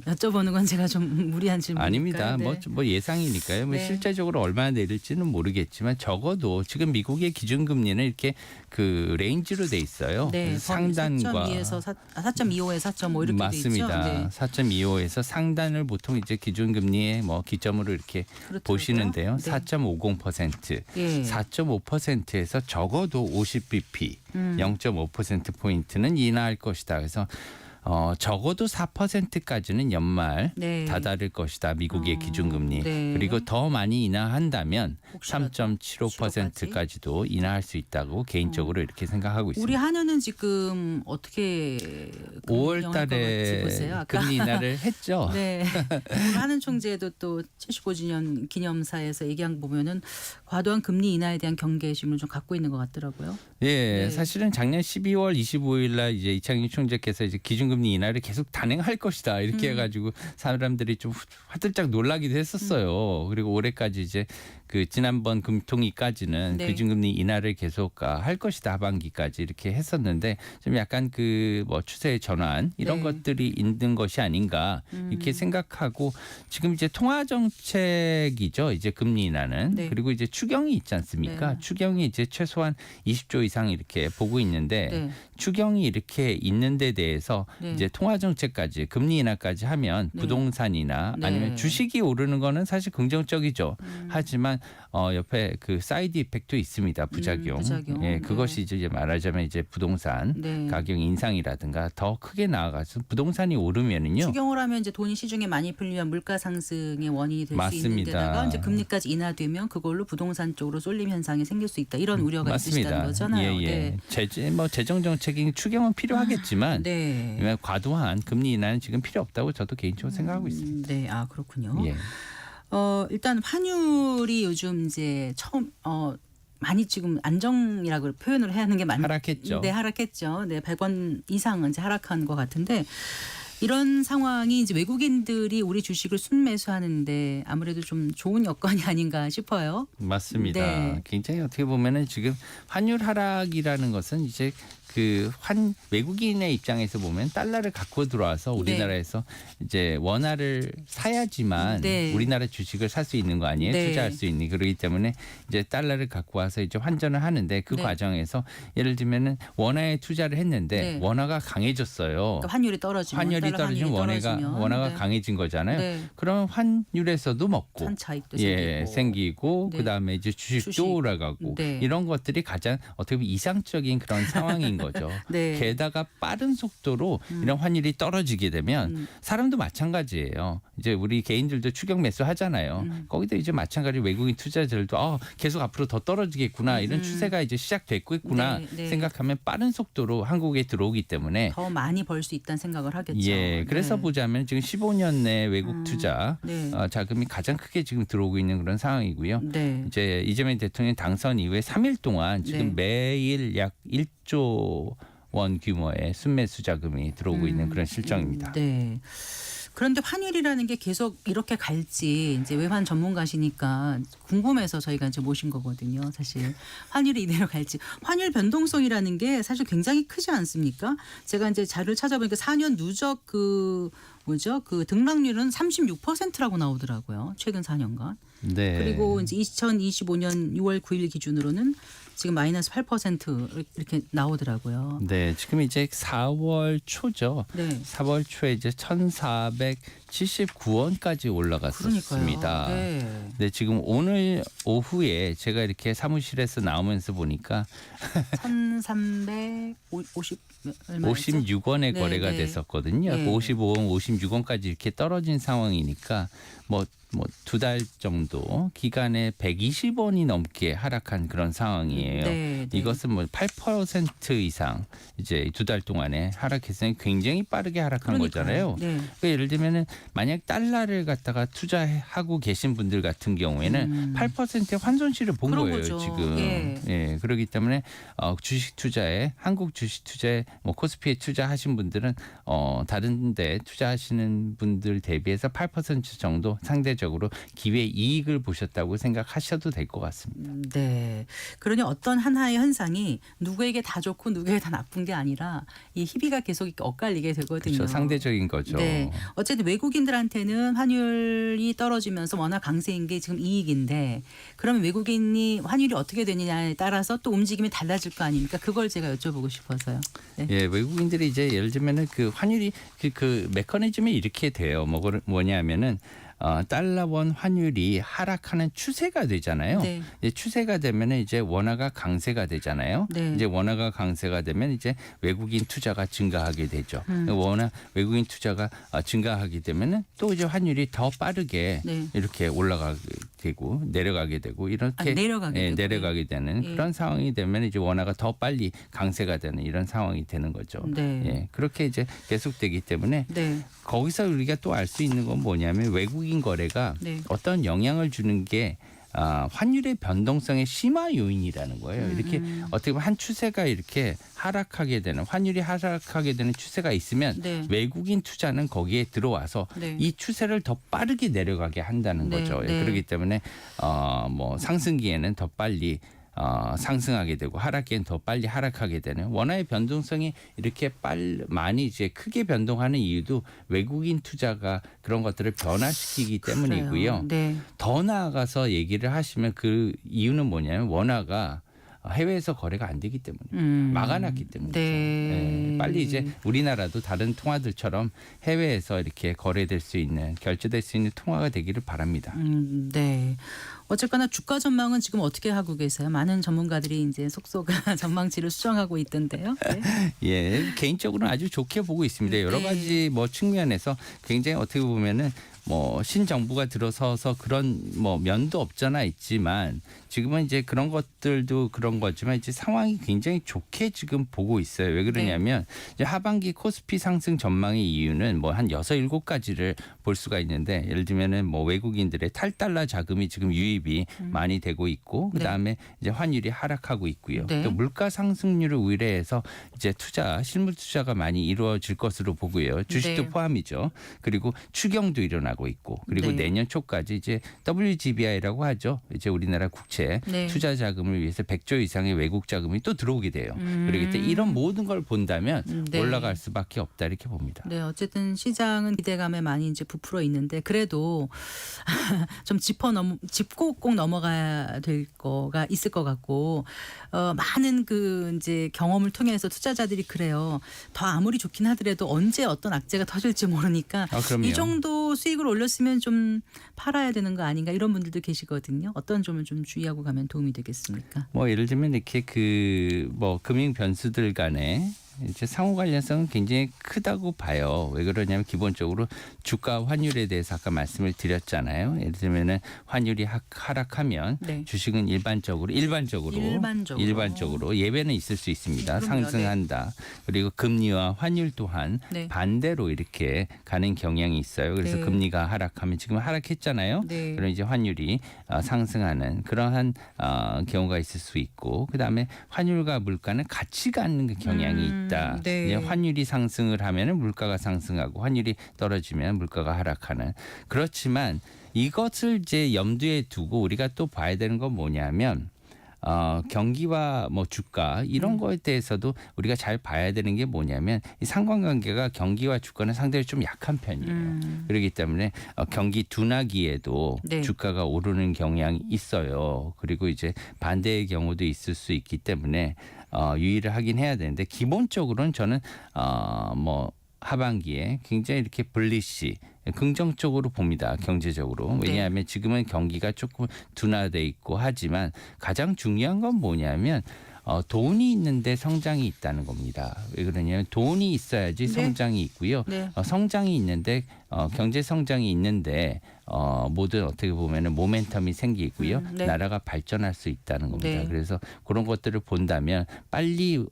여쭤보는 건 제가 좀 무리한 질문일까요? 아닙니다. 네. 뭐 예상이니까요. 뭐 네. 실제적으로 얼마나 내릴지는 모르겠지만 적어도 지금 미국의 기준금리는 이렇게 그 레인지로 돼 있어요. 네, 그래서 상단과 4.2에서 4.25에 4.5 이렇게 맞습니다. 돼 있죠. 네. 4.25에서 상단을 보통 이제 기준금리의 뭐 기점으로 이렇게 그렇더라고요. 보시는데요. 네. 4.50%, 예. 4.5%에서 적어도 50bp, 0.5%포인트는 인하할 것이다. 그래서 적어도 4%까지는 연말 네. 다다를 것이다. 미국의 기준금리. 네. 그리고 더 많이 인하한다면 혹시라도 3.75%까지도 인하할 수 있다고 개인적으로 이렇게 생각하고 있습니다. 우리 한은은 지금 어떻게 5월 달에 보세요? 아까 금리 인하를 했죠. 네. 오늘 한은 총재도 또 75주년 기념사에서 얘기한 거 보면은 과도한 금리 인하에 대한 경계심을 좀 갖고 있는 것 같더라고요. 예, 네. 사실은 작년 12월 25일 날 이제 이창용 총재께서 이제 기준금리 인하를 계속 단행할 것이다 이렇게 해가지고 사람들이 좀 화들짝 놀라기도 했었어요. 그리고 올해까지 이제 그 지난번 금통위까지는 네. 기준금리 인하를 계속 할 것이다 하반기까지 이렇게 했었는데 좀 약간 그 뭐 추세의 전환 이런 네. 것들이 있는 것이 아닌가 이렇게 생각하고 지금 이제 통화 정책이죠 이제 금리 인하는 네. 그리고 이제 추경이 있지 않습니까? 네. 추경이 이제 최소한 20조 이상 이렇게 보고 있는데 네. 추경이 이렇게 있는 데 대해서 네. 이제 통화 정책까지 금리 인하까지 하면 네. 부동산이나 네. 아니면 주식이 오르는 거는 사실 긍정적이죠. 하지만 옆에 그 사이드 이펙트도 있습니다. 부작용. 부작용. 예, 네. 그것이 이제 말하자면 이제 부동산 네. 가격 인상이라든가 더 크게 나아가서 부동산이 오르면은요. 추경을 하면 이제 돈이 시중에 많이 풀리면 물가 상승의 원인이 될 수 맞습니다. 있는 데다가 이제 금리까지 인하되면 그걸로 부동산 쪽으로 쏠림 현상이 생길 수 있다. 이런 우려가 있으시다는 거잖아요. 예, 예. 네. 재정 정책이 추경은 필요하겠지만 네. 과도한 금리 인하는 지금 필요 없다고 저도 개인적으로 생각하고 있습니다. 네. 아, 그렇군요. 예. 일단 환율이 요즘 이제 처음 많이 지금 안정이라고 표현을 해야 하는 게 맞는 하락했죠. 네, 하락했죠. 네, 100원 이상은 이제 하락한 것 같은데 이런 상황이 이제 외국인들이 우리 주식을 순매수하는데 아무래도 좀 좋은 여건이 아닌가 싶어요. 맞습니다. 네. 굉장히 어떻게 보면은 지금 환율 하락이라는 것은 이제 그 외국인의 입장에서 보면 달러를 갖고 들어와서 우리나라에서 이제 원화를 사야지만 네. 우리나라 주식을 살 수 있는 거 아니에요? 네. 투자할 수 있는. 그렇기 때문에 이제 달러를 갖고 와서 이제 환전을 하는데 그 네. 과정에서 예를 들면은 원화에 투자를 했는데 네. 원화가 강해졌어요. 그러니까 환율이 떨어지면 환율이 달러 떨어지면 원화가 네. 강해진 거잖아요. 네. 그러면 환율에서도 먹고 한 차익도 예, 생기고 네. 그다음에 이제 주식도 주식. 올라가고 네. 이런 것들이 가장 어떻게 보면 이상적인 그런 상황인 거죠. 네. 게다가 빠른 속도로 이런 환율이 떨어지게 되면 사람도 마찬가지예요. 이제 우리 개인들도 추경 매수 하잖아요. 거기도 이제 마찬가지로 외국인 투자자들도 계속 앞으로 더 떨어지겠구나 이런 추세가 이제 시작됐겠구나 네, 네. 생각하면 빠른 속도로 한국에 들어오기 때문에 더 많이 벌 수 있다는 생각을 하겠죠. 예, 그래서 네. 보자면 지금 15년 내 외국 투자 네. 자금이 가장 크게 지금 들어오고 있는 그런 상황이고요. 네. 이제 이재명 대통령 당선 이후에 3일 동안 지금 매일 약 1조 원 규모의 순매수 자금이 들어오고 있는 그런 실정입니다. 네. 그런데 환율이라는 게 계속 이렇게 갈지 이제 외환 전문가시니까 궁금해서 저희가 이제 모신 거거든요. 사실 환율이 이대로 갈지 환율 변동성이라는 게 사실 굉장히 크지 않습니까? 제가 이제 자료를 찾아보니까 4년 누적 그 등락률은 36%라고 나오더라고요. 최근 4년간. 네. 그리고 이제 2025년 6월 9일 기준으로는 지금 마이너스 8% 이렇게 나오더라고요. 네, 지금 이제 4월 초죠. 네. 4월 초에 이제 1,479원까지 올라갔었습니다. 그러니까요. 네. 네, 지금 오늘 오후에 제가 이렇게 사무실에서 나오면서 보니까 1,350 얼마였죠? 56원에 네, 거래가 네. 됐었거든요. 네. 55원, 56원까지 이렇게 떨어진 상황이니까 뭐 2달 정도 기간에 120원이 넘게 하락한 그런 상황이에요. 네, 네. 이것은 뭐 8% 이상 이제 2달 동안에 하락했으니 굉장히 빠르게 하락한 그러니까요. 거잖아요. 네. 그러니까 예를 들면은 만약 달러를 갖다가 투자하고 계신 분들 같은 경우에는 8%의 환손실을 본 그런 거예요, 거죠. 지금. 예. 예, 그렇기 때문에 주식 투자에 한국 주식 투자에 뭐 코스피에 투자하신 분들은 다른 데 투자하시는 분들 대비해서 8% 정도 상대적으로 기회 이익을 보셨다고 생각하셔도 될 것 같습니다. 네. 그러니 어떤 하나의 현상이 누구에게 다 좋고 누구에게 다 나쁜 게 아니라 이 희비가 계속 이렇게 엇갈리게 되거든요. 그렇죠. 상대적인 거죠. 네. 어쨌든 외국인들한테는 환율이 떨어지면서 워낙 강세인 게 지금 이익인데 그러면 외국인이 환율이 어떻게 되느냐에 따라서 또 움직임이 달라질 거 아닙니까? 그걸 제가 여쭤보고 싶어서요. 네. 예, 외국인들이 이제 예를 들면은 그 환율이 그 메커니즘이 이렇게 돼요. 뭐냐면은 달러원 환율이 하락하는 추세가 되잖아요. 네. 이제 추세가 되면 이제 원화가 강세가 되잖아요. 네. 이제 원화가 강세가 되면 이제 외국인 투자가 증가하게 되죠. 외국인 투자가 증가하게 되면은 또 이제 환율이 더 빠르게 네. 이렇게 올라가게 되고 내려가게 되고 이렇게 내려가게 되고. 내려가게 되는 예. 그런 상황이 되면 이제 원화가 더 빨리 강세가 되는 이런 상황이 되는 거죠. 네. 예, 그렇게 이제 계속되기 때문에 네. 거기서 우리가 또 알 수 있는 건 뭐냐면 외국인 거래가 네. 어떤 영향을 주는 게 환율의 변동성의 심화 요인이라는 거예요. 이렇게 어떻게 보면 한 추세가 이렇게 하락하게 되는 환율이 하락하게 되는 추세가 있으면 네. 외국인 투자는 거기에 들어와서 네. 이 추세를 더 빠르게 내려가게 한다는 네, 거죠. 네. 그렇기 때문에 뭐 상승기에는 더 빨리 상승하게 되고 하락기엔 더 빨리 하락하게 되는 원화의 변동성이 이렇게 많이 이제 크게 변동하는 이유도 외국인 투자가 그런 것들을 변화시키기 때문이고요. 그래요. 네. 더 나아가서 얘기를 하시면 그 이유는 뭐냐면 원화가 해외에서 거래가 안 되기 때문에 막아놨기 때문이죠. 네. 빨리 이제 우리나라도 다른 통화들처럼 해외에서 이렇게 거래될 수 있는 결제될 수 있는 통화가 되기를 바랍니다. 네. 어쨌거나 주가 전망은 지금 어떻게 하고 계세요? 많은 전문가들이 이제 속속아 전망치를 수정하고 있던데요. 네. 예, 개인적으로는 아주 좋게 보고 있습니다. 여러 네. 가지 뭐 측면에서 굉장히 어떻게 보면은 뭐 신정부가 들어서서 그런 뭐 면도 없잖아 있지만 지금은 이제 그런 것들도 그런 거지만 이제 상황이 굉장히 좋게 지금 보고 있어요. 왜 그러냐면 이제 하반기 코스피 상승 전망의 이유는 뭐 한 6, 7가지를 볼 수가 있는데 예를 들면은 뭐 외국인들의 탈달러 자금이 지금 유입이 많이 되고 있고 그다음에 이제 환율이 하락하고 있고요. 네. 또 물가 상승률을 의뢰해서 이제 실물 투자가 많이 이루어질 것으로 보고요. 주식도 네. 포함이죠. 그리고 추경도 일어나고 있고 그리고 네. 내년 초까지 이제 WGBI라고 하죠. 이제 우리나라 국채 네. 투자 자금을 위해서 100조 이상의 외국 자금이 또 들어오게 돼요. 그렇기 때문에 이런 모든 걸 본다면 네. 올라갈 수밖에 없다 이렇게 봅니다. 네, 어쨌든 시장은 기대감에 많이 이제 부풀어 있는데 그래도 좀 짚고 꼭 넘어가야 될 거가 있을 것 같고 많은 그 이제 경험을 통해서 투자자들이 그래요. 더 아무리 좋긴 하더라도 언제 어떤 악재가 터질지 모르니까 그럼요. 이 정도 수익을 올렸으면 좀 팔아야 되는 거 아닌가 이런 분들도 계시거든요. 어떤 점을 좀 주의하고 가면 도움이 되겠습니까? 뭐 예를 들면 이렇게 그 뭐 금융 변수들 간에 이제 상호 관련성은 굉장히 크다고 봐요. 왜 그러냐면 기본적으로 주가 환율에 대해서 아까 말씀을 드렸잖아요. 예를 들면은 환율이 하락하면 네. 주식은 일반적으로 예외는 있을 수 있습니다. 그럼요. 상승한다. 그리고 금리와 환율 또한 네. 반대로 이렇게 가는 경향이 있어요. 그래서 네. 금리가 하락하면 지금 하락했잖아요. 네. 그럼 이제 환율이 상승하는 그러한 경우가 있을 수 있고 그다음에 환율과 물가는 같이 가는 그 경향이 있다. 네. 이제 환율이 상승을 하면은 물가가 상승하고 환율이 떨어지면 물가가 하락하는. 그렇지만 이것을 이제 염두에 두고 우리가 또 봐야 되는 건 뭐냐면 경기와 뭐 주가 이런 거에 대해서도 우리가 잘 봐야 되는 게 뭐냐면 이 상관관계가 경기와 주가는 상당히 좀 약한 편이에요. 그렇기 때문에 경기 둔화기에도 네. 주가가 오르는 경향이 있어요. 그리고 이제 반대의 경우도 있을 수 있기 때문에 유의를 하긴 해야 되는데 기본적으로는 저는 뭐 하반기에 굉장히 이렇게 불리시 긍정적으로 봅니다. 경제적으로. 왜냐하면 지금은 경기가 조금 둔화돼 있고 하지만 가장 중요한 건 뭐냐면 돈이 있는데 성장이 있다는 겁니다. 왜 그러냐면 돈이 있어야지 네. 성장이 있고요. 네. 성장이 있는데 경제 성장이 있는데 모든 어떻게 보면은 모멘텀이 생기고요. 네. 나라가 발전할 수 있다는 겁니다. 네. 그래서 그런 것들을 본다면 빨리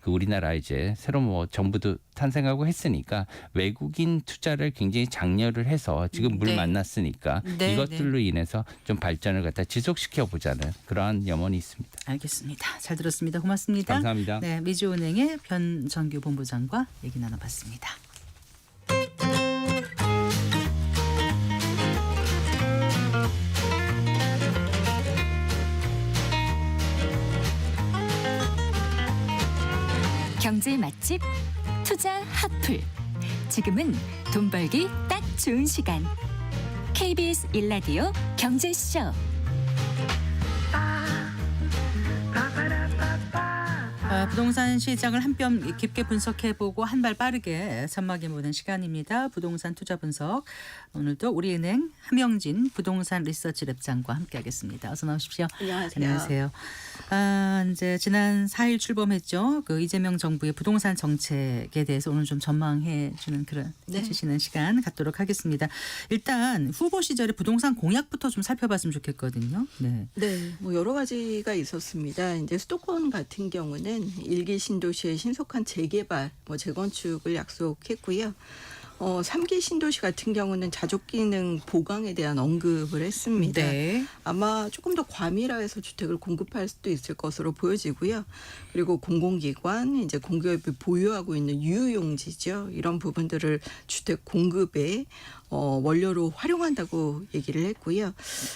그 우리나라 이제 새로 뭐 정부도 탄생하고 했으니까 외국인 투자를 굉장히 장려를 해서 지금 물 네. 만났으니까 네, 이것들로 인해서 좀 발전을 갖다 지속시켜 보자는 그러한 염원이 있습니다. 알겠습니다. 잘 들었습니다. 고맙습니다. 감사합니다. 네, 미주은행의 변정규 본부장과 얘기 나눠봤습니다. 경제 맛집 투자 핫플. 지금은 돈 벌기 딱 좋은 시간. KBS 1라디오 경제쇼. 부동산 시장을 한 뼘 깊게 분석해보고 한 발 빠르게 전망해보는 시간입니다. 부동산 투자 분석. 오늘도 우리은행 함영진 부동산 리서치 랩장과 함께하겠습니다. 어서 나오십시오. 안녕하세요. 이제 지난 4일 출범했죠. 그 이재명 정부의 부동산 정책에 대해서 오늘 좀 전망해주는 그런 해주시는 시간 갖도록 하겠습니다. 일단 후보 시절에 부동산 공약부터 좀 살펴봤으면 좋겠거든요. 네. 네, 뭐 여러 가지가 있었습니다. 이제 수도권 같은 경우는 일기 신도시의 신속한 재개발, 재건축을 약속했고요. 3기 신도시 같은 경우는 자족 기능 보강에 대한 언급을 했습니다. 네. 아마 조금 더 과밀화해서 주택을 공급할 수도 있을 것으로 보여지고요. 그리고 공공기관, 이제 공기업이 보유하고 있는 유용지죠. 이런 부분들을 주택 공급에 원료로 활용한다고 얘기를 했고요.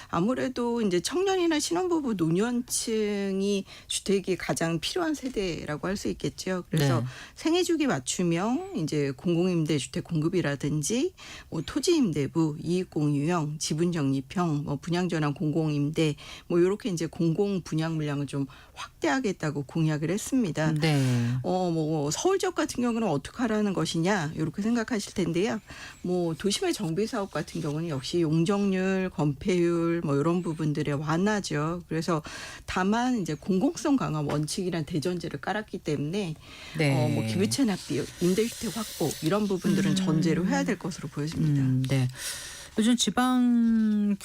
아무래도 이제 청년이나 신혼부부 노년층이 주택이 가장 필요한 세대라고 할 수 있겠죠. 그래서 네. 생애주기 맞춤형 이제 공공임대 주택 공급이라든지 토지임대부, 이익공유형, 지분적립형, 분양전환 공공임대 이렇게 이제 공공 분양 물량을 좀 확대하겠다고 공약을 했습니다. 네. 서울 지역 같은 경우는 어떻게 하라는 것이냐 이렇게 생각하실 텐데요. 도심의 정비 사업 같은 경우는 역시 용적률, 건폐율 이런 부분들의 완화죠. 그래서 다만 이제 공공성 강화 원칙이란 대전제를 깔았기 때문에 네. 기부채 납비, 임대주택 확보 이런 부분들은 전제로 해야 될 것으로 보여집니다. 네. 요즘 지방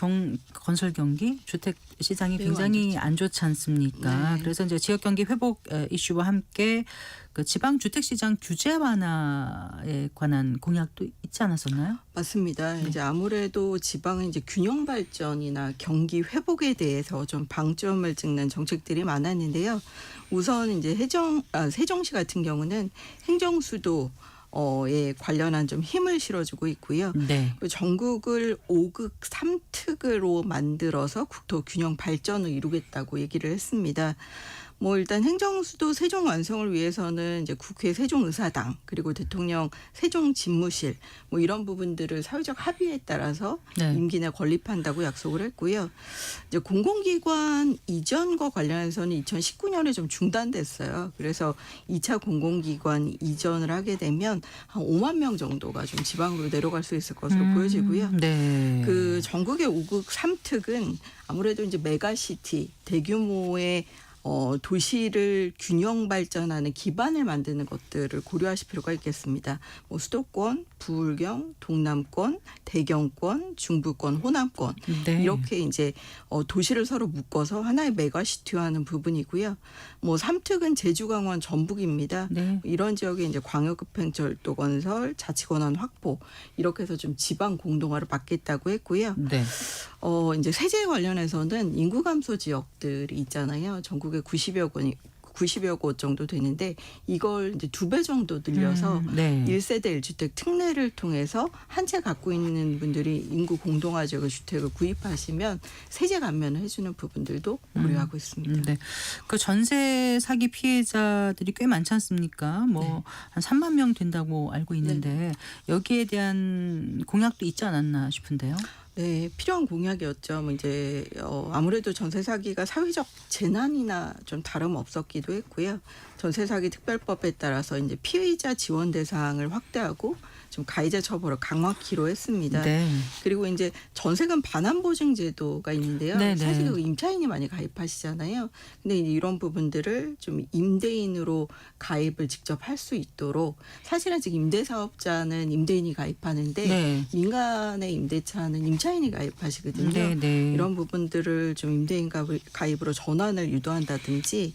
건설 경기 주택 시장이 매우 굉장히 안 좋지 않습니까? 네. 그래서 이제 지역 경기 회복 이슈와 함께 그 지방 주택 시장 규제 완화에 관한 공약도 있지 않았었나요? 맞습니다. 이제 아무래도 지방은 이제 균형 발전이나 경기 회복에 대해서 좀 방점을 찍는 정책들이 많았는데요. 우선 이제 세종시 같은 경우는 행정수도 에 관련한 좀 힘을 실어주고 있고요. 네. 그리고 전국을 5극 3특으로 만들어서 국토 균형 발전을 이루겠다고 얘기를 했습니다. 일단 행정수도 세종 완성을 위해서는 이제 국회 세종의사당 그리고 대통령 세종집무실 이런 부분들을 사회적 합의에 따라서 네. 임기 내 건립한다고 약속을 했고요. 이제 공공기관 이전과 관련해서는 2019년에 좀 중단됐어요. 그래서 2차 공공기관 이전을 하게 되면 한 5만 명 정도가 좀 지방으로 내려갈 수 있을 것으로 보여지고요. 네. 그 전국의 5극 3특은 아무래도 이제 메가시티 대규모의 도시를 균형 발전하는 기반을 만드는 것들을 고려하실 필요가 있겠습니다. 수도권, 부울경, 동남권, 대경권, 중부권, 호남권 네. 이렇게 이제 도시를 서로 묶어서 하나의 메가시티화하는 부분이고요. 3특은 제주, 강원, 전북입니다. 네. 이런 지역에 이제 광역급행철도 건설, 자치권한 확보 이렇게 해서 좀 지방 공동화를 받겠다고 했고요. 네. 이제 세제 관련해서는 인구 감소 지역들이 있잖아요. 전국에 90여 곳 정도 되는데 이걸 이제 2배 정도 늘려서 네. 1세대 1주택 특례를 통해서 한 채 갖고 있는 분들이 인구 공동화 지역의 주택을 구입하시면 세제 감면을 해주는 부분들도 고려하고 있습니다. 네. 그 전세 사기 피해자들이 꽤 많지 않습니까? 한 3만 명 된다고 알고 있는데 여기에 대한 공약도 있지 않았나 싶은데요. 네, 필요한 공약이었죠. 이제 아무래도 전세 사기가 사회적 재난이나 좀 다름없었기도 했고요. 전세 사기 특별법에 따라서 이제 피의자 지원 대상을 확대하고 좀 가해자 처벌을 강화키로 했습니다. 네. 그리고 이제 전세금 반환 보증 제도가 있는데요. 네네. 사실 그 임차인이 많이 가입하시잖아요. 근데 이런 부분들을 좀 임대인으로 가입을 직접 할 수 있도록 사실은 지금 임대사업자는 임대인이 가입하는데 네. 민간의 임대차는 임차인이 가입하시거든요. 네, 네. 이런 부분들을 좀 임대인 가입으로 전환을 유도한다든지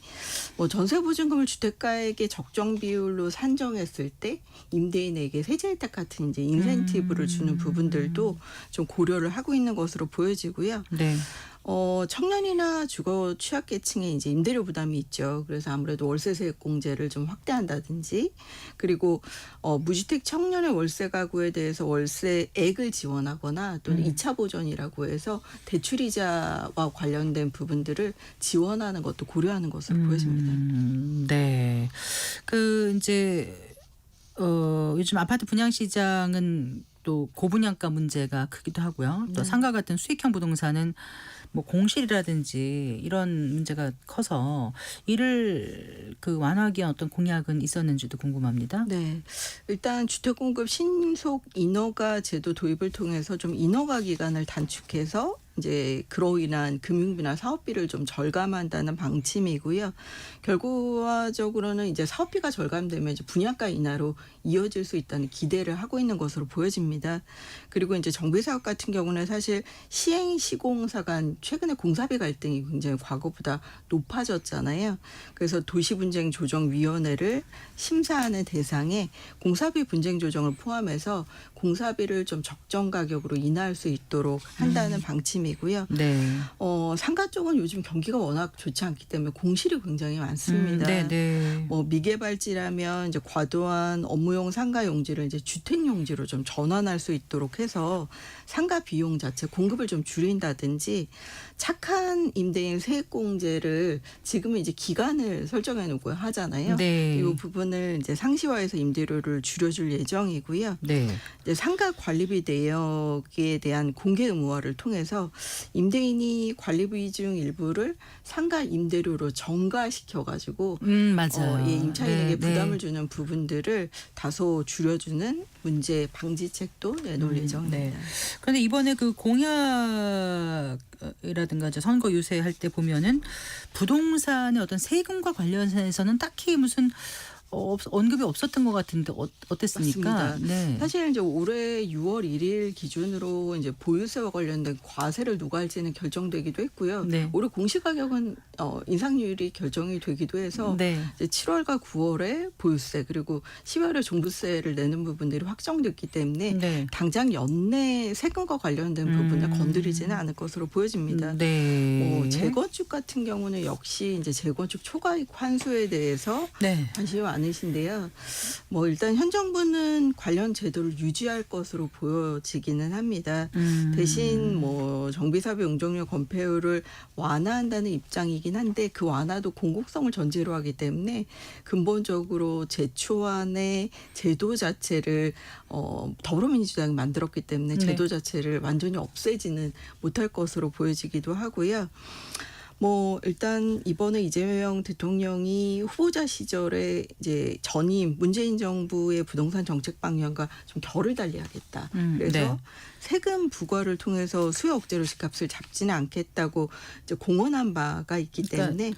전세보증금을 주택가에게 적정 비율로 산정했을 때 임대인에게 세제 혜택 같은 이제 인센티브를 주는 부분들도 좀 고려를 하고 있는 것으로 보여지고요. 네. 청년이나 주거 취약계층에 이제 임대료 부담이 있죠. 그래서 아무래도 월세세액 공제를 좀 확대한다든지 그리고 무주택 청년의 월세 가구에 대해서 월세액을 지원하거나 또는 2차 보전이라고 해서 대출이자와 관련된 부분들을 지원하는 것도 고려하는 것으로 보여집니다. 네. 그 이제 요즘 아파트 분양 시장은 또 고분양가 문제가 크기도 하고요. 또 네. 상가 같은 수익형 부동산은 뭐 공실이라든지 이런 문제가 커서 이를 그 완화하기 위한 어떤 공약은 있었는지도 궁금합니다. 네. 일단 주택 공급 신속 인허가 제도 도입을 통해서 좀 인허가 기간을 단축해서 이제 그로 인한 금융비나 사업비를 좀 절감한다는 방침이고요. 결과적으로는 이제 사업비가 절감되면 이제 분양가 인하로 이어질 수 있다는 기대를 하고 있는 것으로 보여집니다. 그리고 이제 정비사업 같은 경우는 사실 시행 시공사 간 최근에 공사비 갈등이 굉장히 과거보다 높아졌잖아요. 그래서 도시분쟁조정위원회를 심사하는 대상에 공사비 분쟁 조정을 포함해서 공사비를 좀 적정 가격으로 인하할 수 있도록 한다는 방침이고요. 네. 상가 쪽은 요즘 경기가 워낙 좋지 않기 때문에 공실이 굉장히 많습니다. 네, 네. 뭐 미개발지라면 이제 과도한 업무용 상가 용지를 이제 주택 용지로 좀 전환할 수 있도록 해서 상가 비용 자체 공급을 좀 줄인다든지 착한 임대인 세액공제를 지금은 이제 기간을 설정해 놓고 하잖아요. 네. 이 부분을 이제 상시화해서 임대료를 줄여줄 예정이고요. 네. 이제 상가 관리비 내역에 대한 공개 의무화를 통해서 임대인이 관리비 중 일부를 상가 임대료로 정가시켜 가지고 맞아요. 임차인에게 네, 부담을 네. 주는 부분들을 다소 줄여주는 문제 방지책도 내놓을 예정입니다. 네. 그런데 이번에 그 공약이라든가 이제 선거 유세할 때 보면은 부동산의 어떤 세금과 관련해서는 딱히 무슨 언급이 없었던 것 같은데 어땠습니까? 맞습니다. 네. 사실 이제 올해 6월 1일 기준으로 이제 보유세와 관련된 과세를 누가 할지는 결정되기도 했고요. 네. 올해 공시가격은 인상률이 결정이 되기도 해서 네. 이제 7월과 9월에 보유세 그리고 10월에 종부세를 내는 부분들이 확정됐기 때문에 네. 당장 연내 세금과 관련된 부분을 건드리지는 않을 것으로 보여집니다. 네. 재건축 같은 경우는 역시 이제 재건축 초과이익 환수에 대해서 네. 관심이 많으신데요. 뭐 일단 현 정부는 관련 제도를 유지할 것으로 보여지기는 합니다. 대신 뭐 정비사비 용적률 건폐율을 완화한다는 입장이긴 한데 그 완화도 공공성을 전제로 하기 때문에 근본적으로 제초안의 제도 자체를 더불어민주당이 만들었기 때문에 제도 자체를 완전히 없애지는 못할 것으로 보여지기도 하고요. 뭐 일단 이번에 이재명 대통령이 후보자 시절에 이제 전임 문재인 정부의 부동산 정책 방향과 좀 결을 달리하겠다. 그래서 네. 세금 부과를 통해서 수요 억제로 집값을 잡지는 않겠다고 이제 공언한 바가 있기 때문에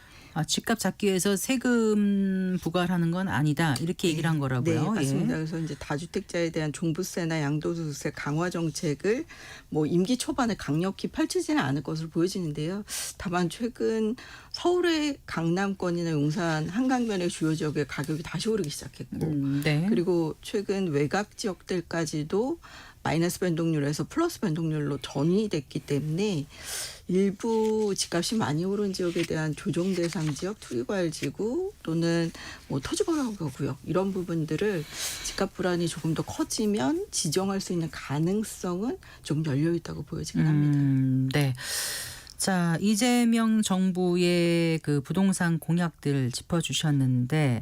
집값 잡기 위해서 세금 부과를 하는 건 아니다. 이렇게 얘기를 한 거라고요. 네, 맞습니다. 예. 그래서 이제 다주택자에 대한 종부세나 양도소득세 강화 정책을 뭐 임기 초반에 강력히 펼치지는 않을 것으로 보여지는데요. 다만 최근 서울의 강남권이나 용산 한강변의 주요 지역의 가격이 다시 오르기 시작했고 네. 그리고 최근 외곽 지역들까지도 마이너스 변동률에서 플러스 변동률로 전이 됐기 때문에 일부 집값이 많이 오른 지역에 대한 조정 대상 지역, 투기과열지구 또는 뭐 토지보유구 이런 부분들을 집값 불안이 조금 더 커지면 지정할 수 있는 가능성은 좀 열려 있다고 보여지긴 합니다. 네. 자, 이재명 정부의 그 부동산 공약들 짚어주셨는데,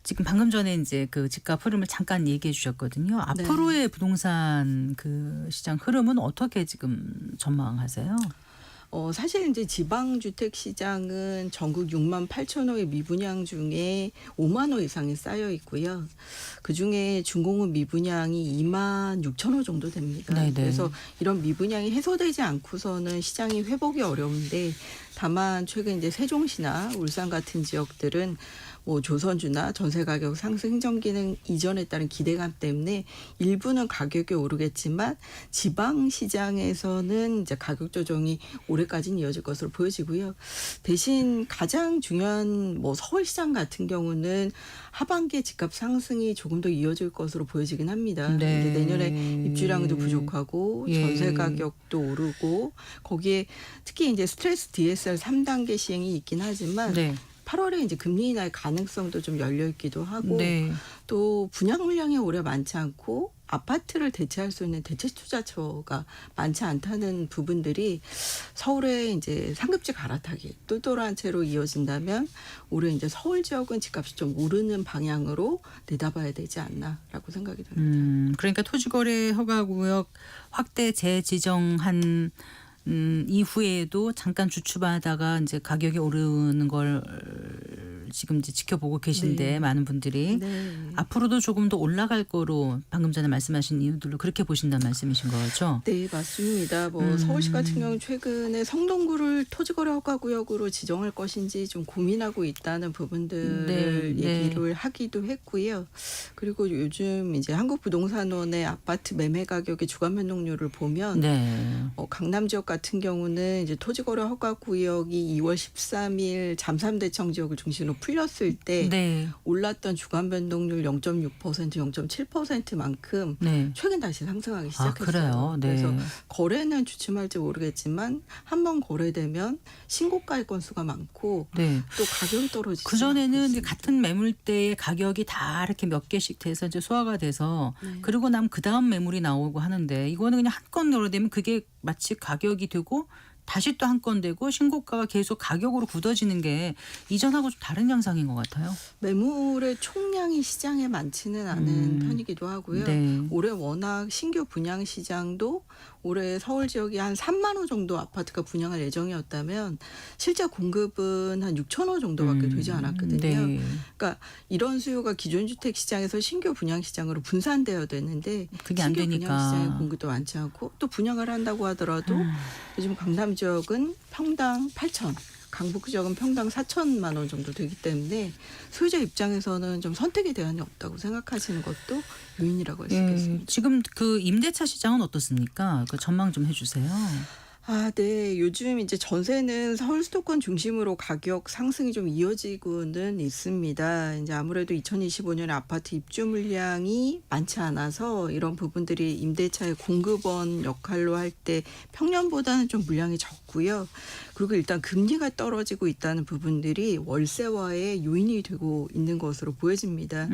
지금 방금 전에 이제 그 집값 흐름을 잠깐 얘기해 주셨거든요. 앞으로의 부동산 그 시장 흐름은 어떻게 지금 전망하세요? 사실 이제 지방주택 시장은 전국 6만 8천 호의 미분양 중에 5만 호 이상이 쌓여 있고요. 그중에 준공업 미분양이 2만 6천 호 정도 됩니다. 네네. 그래서 이런 미분양이 해소되지 않고서는 시장이 회복이 어려운데 다만 최근 이제 세종시나 울산 같은 지역들은 뭐 조선주나 전세 가격 상승 행정 기능 이전에 따른 기대감 때문에 일부는 가격이 오르겠지만 지방 시장에서는 이제 가격 조정이 올해까지는 이어질 것으로 보여지고요. 대신 가장 중요한 뭐 서울 시장 같은 경우는 하반기에 집값 상승이 조금 더 이어질 것으로 보여지긴 합니다. 네. 이제 내년에 입주량도 부족하고 예. 전세 가격도 오르고 거기에 특히 이제 스트레스 DSR 3단계 시행이 있긴 하지만 네. 8월에 이제 금리 인하의 가능성도 좀 열려 있기도 하고 네. 또 분양 물량이 올해 많지 않고 아파트를 대체할 수 있는 대체 투자처가 많지 않다는 부분들이 서울의 이제 상급지 갈아타기 똘똘한 채로 이어진다면 올해 이제 서울 지역은 집값이 좀 오르는 방향으로 내다봐야 되지 않나라고 생각이 듭니다. 그러니까 토지거래 허가구역 확대 재지정한 이후에도 잠깐 주춤하다가 이제 가격이 오르는 걸 지금 이제 지켜보고 계신데 네. 많은 분들이 네. 앞으로도 조금 더 올라갈 거로 방금 전에 말씀하신 이유들로 그렇게 보신다는 말씀이신 거죠? 네, 맞습니다. 뭐 서울시 같은 경우 최근에 성동구를 토지거래 허가구역으로 지정할 것인지 좀 고민하고 있다는 부분들을 네, 얘기를 하기도 했고요. 그리고 요즘 이제 한국부동산원의 아파트 매매 가격의 주간 변동률을 보면 네. 강남 지역 같은 경우는 이제 토지거래 허가구역이 2월 13일 잠삼대청 지역을 중심으로 풀렸을 때 네. 올랐던 주간 변동률 0.6%, 0.7%만큼 네. 최근 다시 상승하기 아, 시작했어요. 그래요? 네. 그래서 거래는 주춤할지 모르겠지만 한 번 거래되면 신고가의 건수가 많고 네. 또 가격이 떨어지지. 그 전에는 이제 않습니다. 같은 매물대의 가격이 다 이렇게 몇 개씩 돼서 이제 소화가 돼서 네. 그리고 나면 그 다음 매물이 나오고 하는데 이거는 그냥 한 건 거래되면 그게 마치 가격이 되고 다시 또 한 건 되고 신고가가 계속 가격으로 굳어지는 게 이전하고 좀 다른 양상인 것 같아요. 매물의 총량이 시장에 많지는 않은 편이기도 하고요. 네. 올해 워낙 신규 분양 시장도 올해 서울 지역이 한 3만 호 정도 아파트가 분양할 예정이었다면 실제 공급은 한 6천 호 정도밖에 되지 않았거든요. 네. 그러니까 이런 수요가 기존 주택 시장에서 신규 분양 시장으로 분산되어야 되는데 그게 안 신규 되니까. 분양 시장의 공급도 많지 않고 또 분양을 한다고 하더라도 요즘 강남 지역은 평당 8천, 강북 지역은 평당 4천만 원 정도 되기 때문에 소유자 입장에서는 좀 선택의 대안이 없다고 생각하시는 것도 요인이라고 할 수 예, 있겠습니다. 지금 그 임대차 시장은 어떻습니까? 그 전망 좀 해주세요. 아, 네. 요즘 이제 전세는 서울 수도권 중심으로 가격 상승이 좀 이어지고는 있습니다. 이제 아무래도 2025년에 아파트 입주 물량이 많지 않아서 이런 부분들이 임대차의 공급원 역할로 할 때 평년보다는 좀 물량이 적고요. 그리고 일단 금리가 떨어지고 있다는 부분들이 월세화의 요인이 되고 있는 것으로 보여집니다.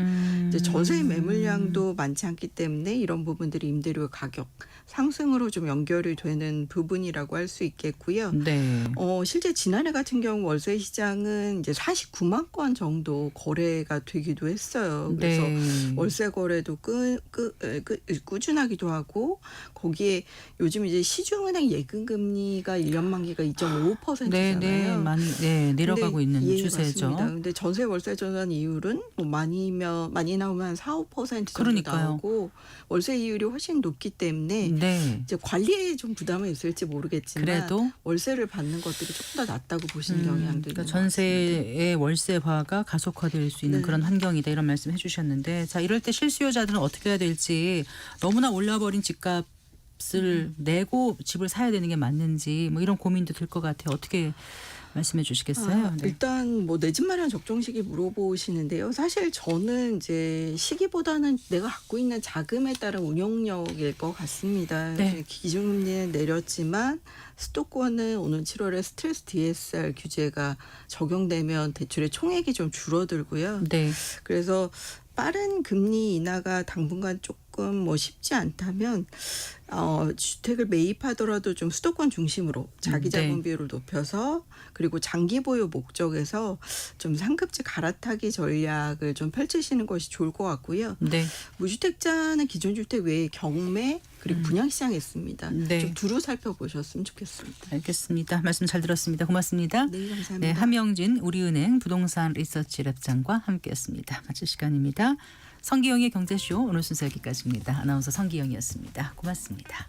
이제 전세 매물량도 많지 않기 때문에 이런 부분들이 임대료 가격 상승으로 좀 연결이 되는 부분이라고 할 수 있겠고요. 네. 실제 지난해 같은 경우 월세 시장은 이제 49만 건 정도 거래가 되기도 했어요. 그래서 네. 월세 거래도 꾸준하기도 하고 거기에 요즘 이제 시중은행 예금 금리가 1년 만기가 2.55%잖아요. 네, 많이 내려가고 있는 예, 추세죠. 맞습니다. 근데 전세 월세 전환 이율은 뭐 많이 나오면 한 4, 5% 정도 그러니까요. 나오고 월세 이율이 훨씬 높기 때문에 네. 이제 관리에 좀 부담이 있을지 모르겠지만 그래도 월세를 받는 것들이 조금 더 낫다고 보시는 경향도 있는 그러니까 것 같습니다. 전세의 월세화가 가속화될 수 있는 네. 그런 환경이다 이런 말씀 해주셨는데 자 이럴 때 실수요자들은 어떻게 해야 될지 너무나 올라버린 집값을 내고 집을 사야 되는 게 맞는지 뭐 이런 고민도 들 것 같아요. 어떻게 말씀해 주시겠어요? 네. 일단 뭐 내 집 마련 적정 시기 물어보시는데요. 사실 저는 이제 시기보다는 내가 갖고 있는 자금에 따른 운용력일 것 같습니다. 네. 기준금리는 내렸지만 수도권은 오는 7월에 스트레스 DSR 규제가 적용되면 대출의 총액이 좀 줄어들고요. 네. 그래서 빠른 금리 인하가 당분간 조금 뭐 쉽지 않다면 주택을 매입하더라도 좀 수도권 중심으로 자기 자본 네. 비율을 높여서 그리고 장기 보유 목적에서 좀 상급지 갈아타기 전략을 좀 펼치시는 것이 좋을 것 같고요. 네. 무주택자는 기존 주택 외에 경매 그리고 분양 시장에 있습니다. 네. 좀 두루 살펴보셨으면 좋겠습니다. 알겠습니다. 말씀 잘 들었습니다. 고맙습니다. 네, 감사합니다. 네, 한명진 우리은행 부동산 리서치 랩장과 함께했습니다. 마칠 시간입니다. 성기영의 경제쇼 오늘 순서 여기까지입니다. 아나운서 성기영이었습니다. 고맙습니다.